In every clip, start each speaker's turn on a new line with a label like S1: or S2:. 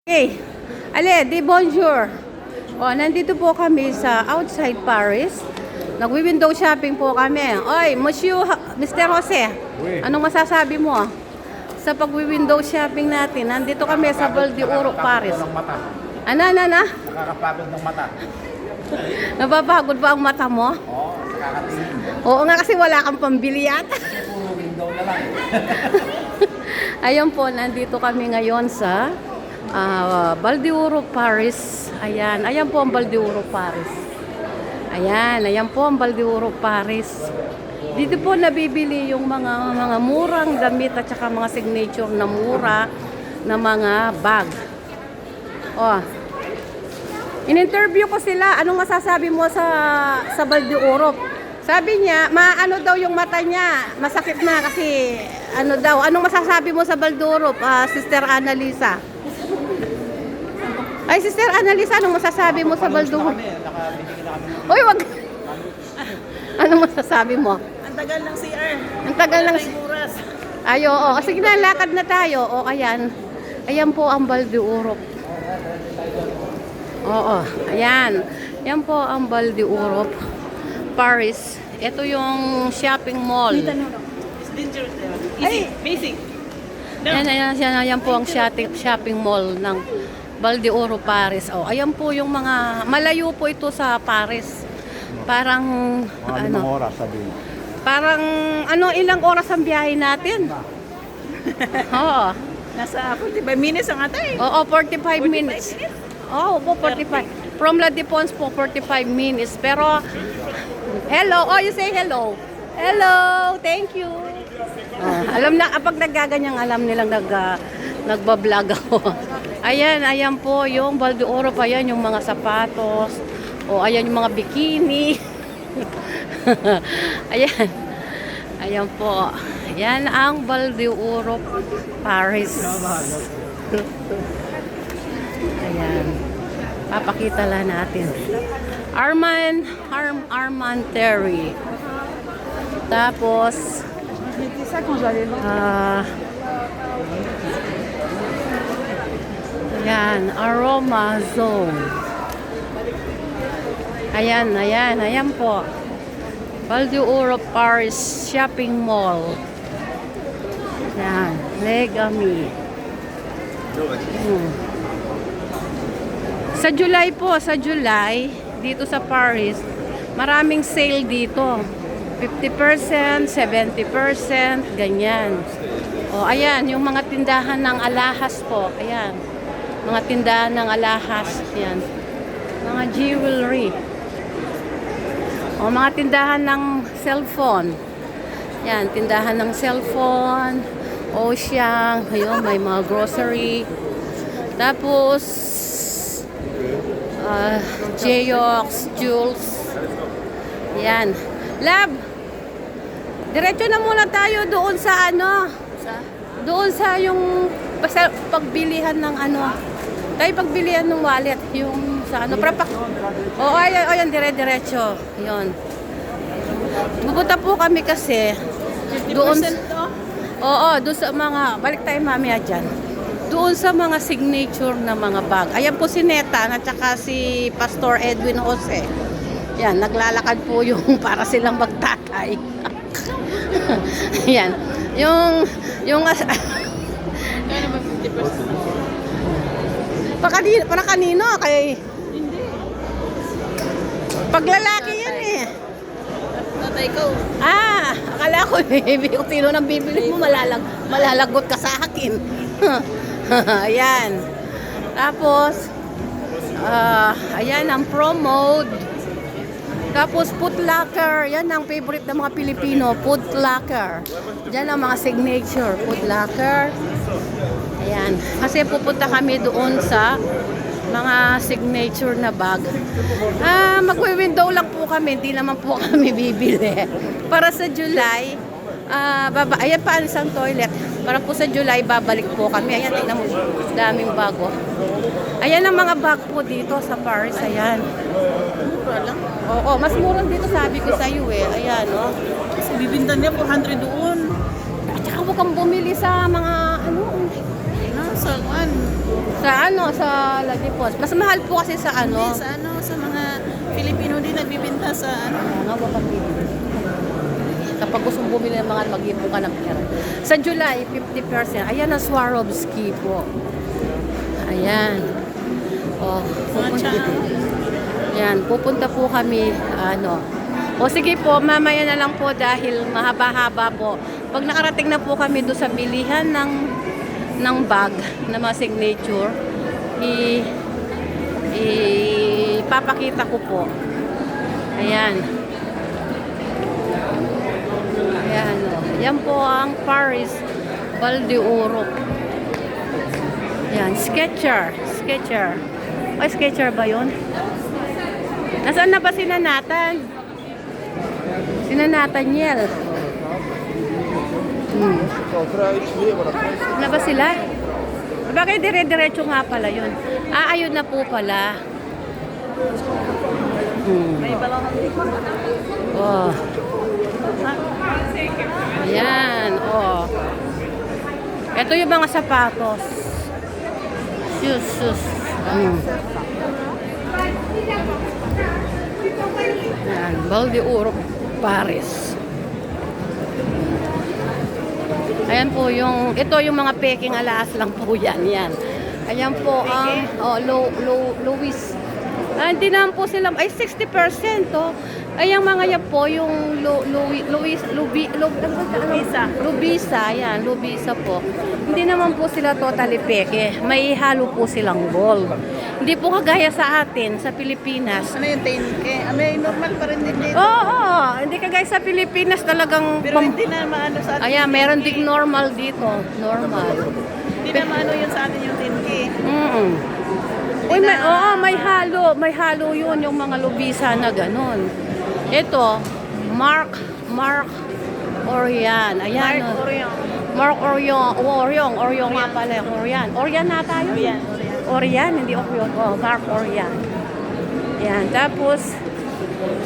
S1: Hey, ale, di bonjour. O, nandito po kami sa outside Paris. Nagwi-window shopping po kami. Oy, Monsieur, Mr. Jose,
S2: Oui.
S1: anong masasabi mo sa pagwi-window shopping natin? Nandito kami sa Val de Oro, Paris.
S2: Ng mata.
S1: Ana?
S2: Nakakapagod ng mata.
S1: Napapagod ba ang mata mo?
S2: Oo, nakakatingin.
S1: Oo nga, kasi wala kang pambili yata.
S2: Puro window na lang.
S1: Ayun po, nandito kami ngayon sa Val de Oro, Paris. Ayan po ang Val de Oro, Paris. Ayan po ang Val de Oro, Paris. Dito po nabibili yung mga murang damit at saka mga signature na mura na mga bag. Oh. In-interview ko sila, anong masasabi mo sa Val de Oro? Sabi niya, maano daw yung mata niya, masakit na kasi ano daw. Anong masasabi mo sa Val de Oro, Sister Annalisa? Ay, Sister Annalisa, anong masasabi mo sa Val de Oro?
S2: Nakabili na kami.
S1: Uy, wag. Anong masasabi mo?
S3: Ang tagal ng CR.
S1: Ang tagal ng...
S3: Tayong oras.
S1: Ay, oo. Sige na, lakad na tayo. O, ayan. Ayan po ang Val de Oro. Oo, ayan. Yan po ang Val de Oro, Paris. Ito yung shopping mall.
S3: It's dangerous. Easy. Basic.
S1: Ayan po ang shopping mall ng Val de Oro, Paris. Oh, ayan po yung mga... Malayo po ito sa Paris. Parang...
S2: Mga 5 oras sabi mo.
S1: Parang ilang oras ang biyahe natin? Oo.
S3: Nasa 45 minutes ang atay.
S1: Oo, 45 minutes. Oo, po 45. From La Défense po 45 minutes. Pero hello, you say hello. Hello, thank you. Alam na kapag naggaganyan, alam nilang nagba-vlog ako. Ayan po yung Val de Oro pa yan, yung mga sapatos. O ayan yung mga bikini. Ayan po. Yan ang Val de Oro, Paris. Ayan. Papakita lang natin. Armand Terry. Tapos ayan, Aroma Zone. Ayan po. Val de Oro, Paris Shopping Mall. Ayan, Legami. Sa July, dito sa Paris, maraming sale dito. 50%, 70%, ganyan. O, ayan, yung mga tindahan ng alahas po. Ayan, mga tindahan ng alahas. Ayan, mga jewelry. O, mga tindahan ng cellphone. Ayan, tindahan ng cellphone. Ocean. Ayun, may mga grocery. Tapos, Geox, Jules. Yan. Lab, diretso na muna tayo doon sa doon sa yung pagbilihan ng tayo pagbilihan ng wallet, yung sa Oo, ayan, dire-diretso. Yun. Pupunta po kami kasi doon. Oo, doon sa mga, balik tayo mamaya dyan. Doon sa mga signature na mga bag. Ayan po si Neta at saka si Pastor Edwin Jose. Yan, naglalakad po yung para silang magtatay. Yan. Yung para kanino? Kay paglalaki yan eh.
S3: Tatay ko.
S1: Akala ko kung sino nang bibili mo, malalagot ka sa akin. Ayan. Tapos, ayan ang promote. Tapos, Foot Locker. Yan ang favorite ng mga Pilipino. Foot Locker. Yan ang mga signature. Foot Locker. Ayan. Kasi pupunta kami doon sa mga signature na bag. Magwi-window lang po kami. Hindi naman po kami bibili. Para sa July, ayan pa isang toilet. Para po sa July, babalik po kami. Ayan, tingnan mo. Daming bago. Ayan ang mga bag po dito sa Paris. Ayan.
S3: Mura lang.
S1: Oo, mas mura dito sabi ko sa iyo eh. Ayan, no?
S3: Kasi bibintan niya 400 doon.
S1: At saka huwag kang bumili sa mga,
S3: sa one.
S1: Sa ano, sa Lagipos. Mas mahal po kasi sa ano.
S3: Sa ano, sa mga Filipino din nagbibenta sa ano.
S1: Nga, mapapili. Kapag gusto mong bumili ng mga mag-ipon ka ng pera. Sa July, 50%. Ayan ang Swarovski po. Ayan. Oh, pupunta. Ayan, pupunta po kami, ano. O sige po, mamaya na lang po dahil mahaba-haba po. Pag nakarating na po kami doon sa bilihan ng bag na mga signature, ipapakita ko po. Ayan. Ayan, o. Yan po ang Paris Val d'Oro. Ayan, Skechers. Ay, Skechers ba yun? Nasaan na ba si Nanatan? Si Nathaniel. Na ba sila? Bakit dire-diretso nga pala yun? Ah, ayun na po pala.
S3: May balong
S1: Oh. Ayan, oh. Ito yung mga sapatos. Shoes. Ayan, Val d'Oro, Paris. Ayan po yung, ito yung mga peking alas lang po yan. Ayan po ang, Louis. Hindi naman po sila, ay 60% oh. Ay, ang mga yan po, yung Lubisa, yan, Lubisa po. Hindi naman po sila totally peke. May halo po silang gold. Hindi po kagaya sa atin, sa Pilipinas.
S3: Ano yung 10K? May normal pa rin din dito.
S1: Oo, hindi kagaya sa Pilipinas talagang...
S3: Pero hindi na maano sa atin.
S1: Ayan, meron ding normal dito. Normal.
S3: Hindi na maano yun sa atin yung 10K.
S1: Uy, may halo yun, yung mga Lubisa na ganun. Ito, Mark Orion. Ayan. Mark Orion nga pala. Orion na tayo. Orion, hindi Orion. Oh, Mark Orion. Yan. Tapos,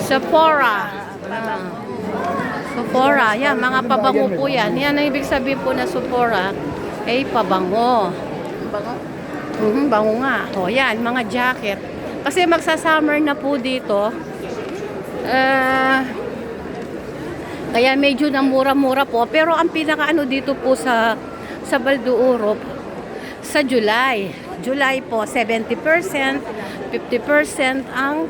S1: Sephora. Sephora. Yan, mga pabango po yan. Yan ang ibig sabihin po na Sephora ay pabango.
S3: Bango?
S1: Bango nga. O, yan, mga jacket. Kasi magsa-summer na po dito. Kaya medyo na mura-mura po. Pero ang pinaka-ano dito po sa Val d'Oro, sa July. July po, 70%, 50% ang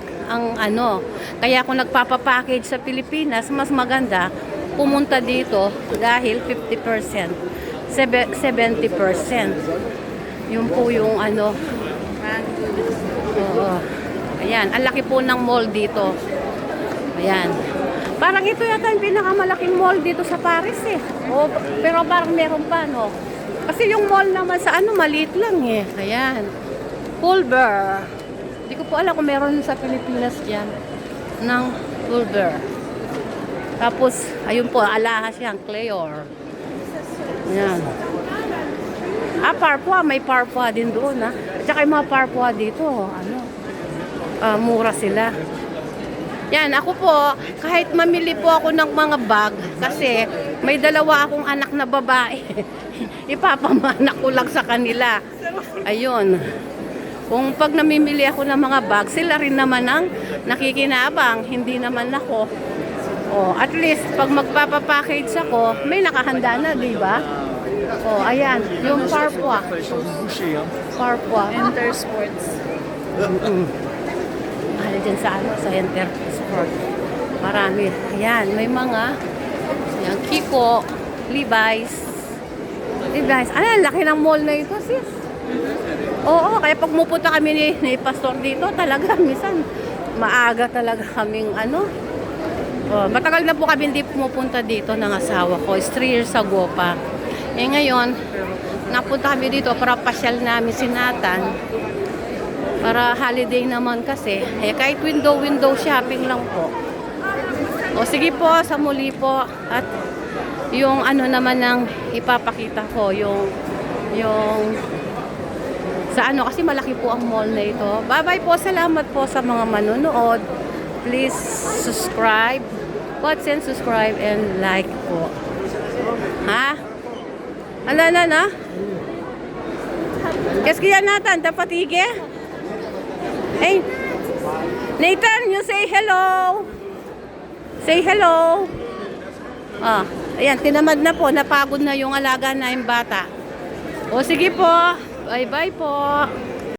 S1: ano. Kaya kung nagpapapackage sa Pilipinas, mas maganda pumunta dito dahil 50%. 70%. Yun po yung ano. Oo. Ayan, ang laki po ng mall dito. Ayan. Parang ito yata yung pinakamalaking mall dito sa Paris eh. O, pero parang meron pa, no? Kasi yung mall naman sa ano, maliit lang eh. Ayan. Pulver. Hindi ko po alam kung meron sa Pilipinas yan. Ng Pulver. Tapos, ayun po, alahas yan, Cleor. Ayan. Parpois, may Parpois din doon, ha? At saka yung mga Parpois dito, ano, mura sila. Yan, ako po, kahit mamili po ako ng mga bag, kasi may dalawa akong anak na babae, ipapamana ko lang sa kanila. Ayun. Kung pag namimili ako ng mga bag, sila rin naman ang nakikinabang, hindi naman ako. Oh, at least, pag magpapapackage ako, may nakahanda na, di ba? Oh, ayan, yung Parpois. Parpois.
S3: Enter Sports.
S1: Ano dyan sa ano, sa Enter Sport. Marami. Ayan, may mga ayan, Kiko, Levi's. Ano, laki ng mall na ito, sis. Oo, kaya pag mupunta kami ni Pastor dito, talaga, minsan, maaga talaga kaming ano. Oh, matagal na po kami hindi pumupunta dito ng asawa ko. 3 years ago pa. Eh ngayon, napunta kami dito para pasyal namin si Nathan. Para holiday naman kasi. Eh kahit window shopping lang po. O sige po, sa muli po. At yung ano naman ng ipapakita ko, yung sa ano, kasi malaki po ang mall na ito. Bye-bye po, salamat po sa mga manonood. Please subscribe. Watch and subscribe and like po. Ha? Ano na? Qu'est-ce qu'il y a, Nathan? T'as fatigué? Hey, Nathan, you say hello. Say hello. Ah, ayan, tinamad na po. Napagod na yung alaga na yung bata. O sige po. Bye-bye po.